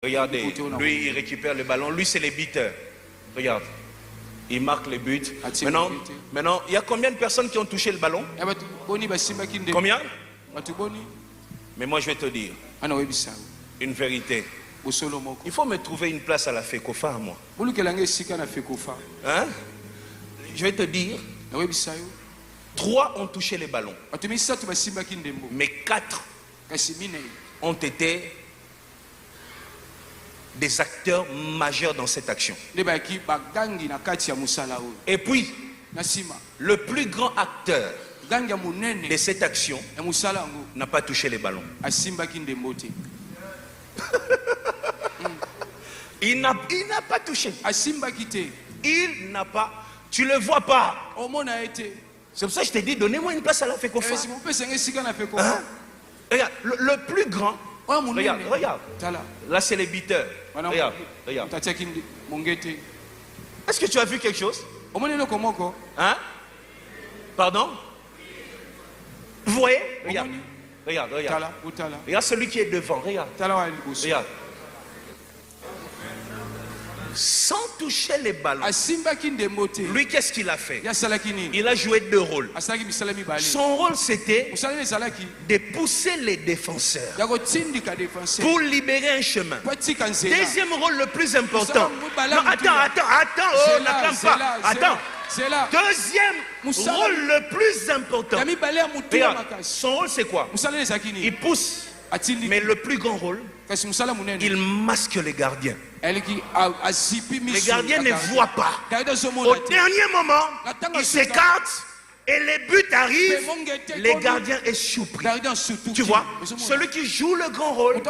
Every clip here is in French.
Regardez, lui il récupère le ballon, lui c'est les buteurs. Regarde, il marque les buts. Maintenant, il y a combien de personnes qui ont touché le ballon? Combien? Mais moi je vais te dire une vérité. Il faut me trouver une place à la FECOFA, moi. Hein? Je vais te dire, 3 ont touché les ballons, mais 4 ont été des acteurs majeurs dans cette action. Et puis, le plus grand acteur de cette action n'a pas touché les ballons. Il n'a pas touché. Il n'a pas. Tu ne le vois pas. C'est pour ça que je t'ai dit, donnez-moi une place à la FECOFA. Hein? Regarde, le plus grand. Regarde, regarde. Là, c'est les buteurs. Regarde, regarde. Est-ce que tu as vu quelque chose? Hein? Pardon? Vous voyez? Regarde. Regarde, regarde. Regarde celui qui est devant. Regarde. Regarde. Sans toucher les ballons. Lui, qu'est-ce qu'il a fait? Il a joué 2 rôles. Son rôle, c'était de pousser les défenseurs pour libérer un chemin. Deuxième rôle le plus important. Non, attends, oh, n'acclame pas. Attends. Deuxième rôle le plus important. Regarde, son rôle, c'est quoi? Il pousse. Mais le plus grand rôle, il masque les gardiens. Les gardiens ne voient pas. Au dernier moment, ils s'écartent et les buts arrivent. Les gardiens échouent. Tu vois, celui qui joue le grand rôle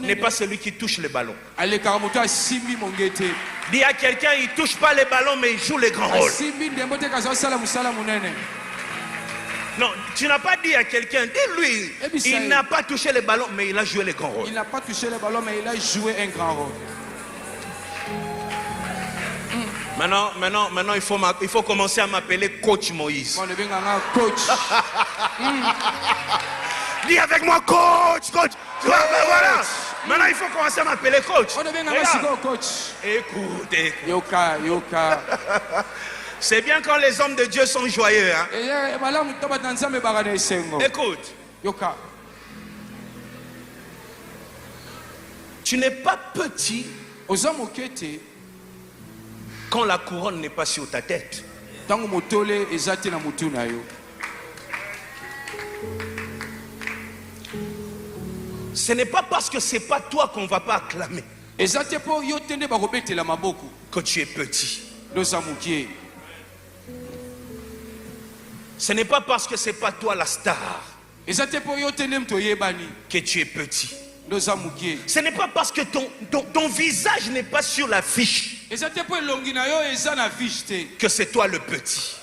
n'est pas celui qui touche les ballons. Dis à quelqu'un, il ne touche pas les ballons, mais il joue les grands rôles. Non, tu n'as pas dit à quelqu'un, dis-lui, il n'a pas touché les ballons, mais il a joué les grands rôles. Il n'a pas touché les ballons, mais il a joué un grand rôle. Maintenant, il faut commencer à m'appeler Coach Moïse. Coach. Dis avec moi, Coach. Voilà. Maintenant, il faut commencer à m'appeler Coach. Écoute. Yoka. C'est bien quand les hommes de Dieu sont joyeux. Hein? Écoute. Tu n'es pas petit quand la couronne n'est pas sur ta tête. Ce n'est pas parce que ce n'est pas toi qu'on ne va pas acclamer que tu es petit. Ce n'est pas parce que ce n'est pas toi la star que tu es petit. Ce n'est pas parce que ton visage n'est pas sur l'affiche que c'est toi le petit.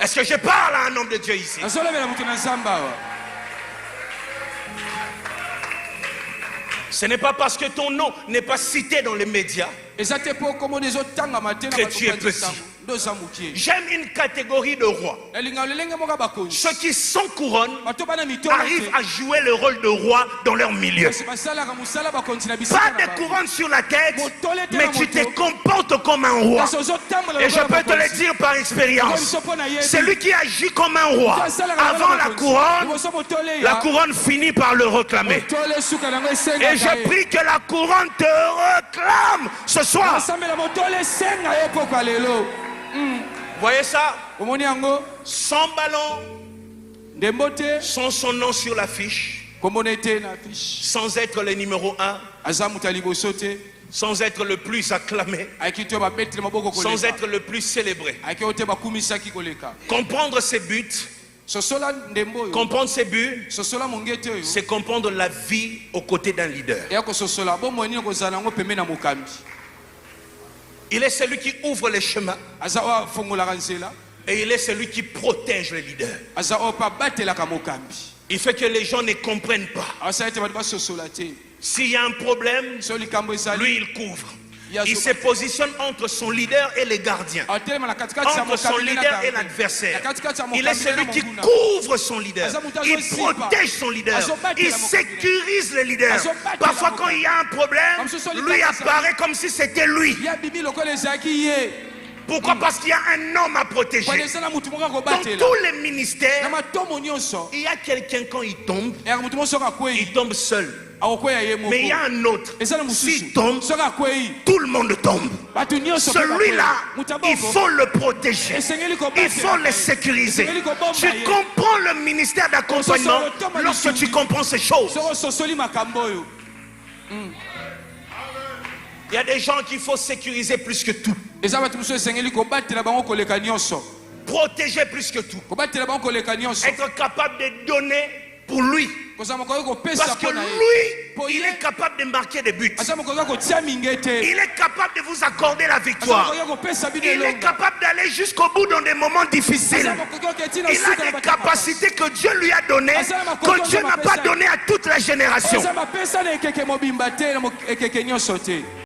Est-ce que je parle à un homme de Dieu ici? Ce n'est pas parce que ton nom n'est pas cité dans les médias que tu es petit. J'aime une catégorie de rois. Ceux qui sans couronne arrivent à jouer le rôle de roi dans leur milieu. Pas de couronne sur la tête, mais tu te comportes comme un roi. Et je peux te le dire par expérience. Celui qui agit comme un roi avant la couronne finit par le réclamer. Et je prie que la couronne te réclame ce soir. Voyez ça? Sans ballon, sans son nom sur l'affiche, sans être le numéro 1, sans être le plus acclamé, sans être le plus célébré. Comprendre ses buts, c'est comprendre la vie aux côtés d'un leader. Il est celui qui ouvre les chemins et il est celui qui protège les leaders. Il fait que les gens ne comprennent pas. S'il y a un problème, lui il couvre. Il se positionne entre son leader et les gardiens, entre son leader et l'adversaire. Il est celui qui couvre son leader, il protège son leader, il sécurise le leader. Parfois quand il y a un problème, lui apparaît comme si c'était lui. Pourquoi? Parce qu'il y a un homme à protéger. Dans tous les ministères, il y a quelqu'un, quand il tombe seul. Mais il y a un autre, s'il tombe, tout le monde tombe. Celui-là, il faut le protéger, il faut le sécuriser. Tu comprends le ministère d'accompagnement lorsque tu comprends ces choses. Il y a des gens qu'il faut sécuriser plus que tout, protéger plus que tout, être capable de donner pour lui. Parce que lui, il est capable de marquer des buts. Il est capable de vous accorder la victoire. Il est capable d'aller jusqu'au bout dans des moments difficiles. Il a des capacités que Dieu lui a données, que Dieu n'a pas données à toute la génération.